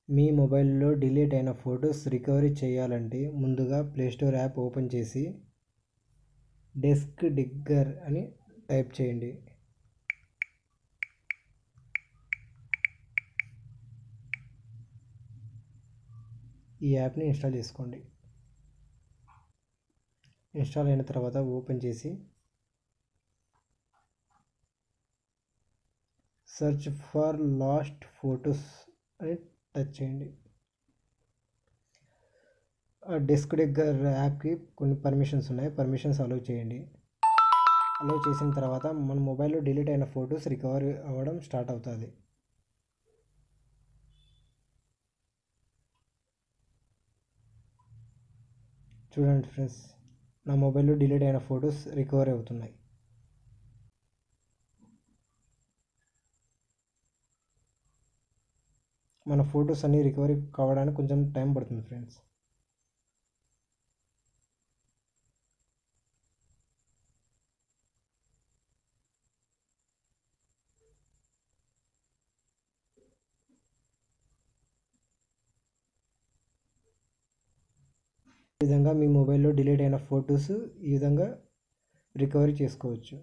మీ మొబైల్లో డిలీట్ అయిన photos recovery చేయాలంటే ముందుగా ప్లేస్టోర్ యాప్ ఓపెన్ చేసి డెస్క్ డిగ్గర్ అని టైప్ చేయండి. ఈ యాప్ని ఇన్స్టాల్ చేసుకోండి. ఇన్స్టాల్ అయిన తర్వాత ఓపెన్ చేసి సెర్చ్ ఫర్ లాస్ట్ ఫొటోస్ అని టచ్ చేయండి. డెస్క్ డిగ్గర్ యాప్కి కొన్ని పర్మిషన్స్ ఉన్నాయి, పర్మిషన్స్ అలౌ చేయండి. అలౌ చేసిన తర్వాత మన మొబైల్లో డిలీట్ అయిన ఫొటోస్ రికవరీ అవ్వడం స్టార్ట్ అవుతుంది. చూడండి ఫ్రెండ్స్, నా మొబైల్లో డిలీట్ అయిన ఫొటోస్ రికవరీ అవుతున్నాయి. మన ఫొటోస్ అన్నీ రికవరీ కావడానికి కొంచెం టైం పడుతుంది ఫ్రెండ్స్. ఈ విధంగా మీ మొబైల్లో డిలీట్ అయిన ఫొటోస్ ఈ విధంగా రికవరీ చేసుకోవచ్చు.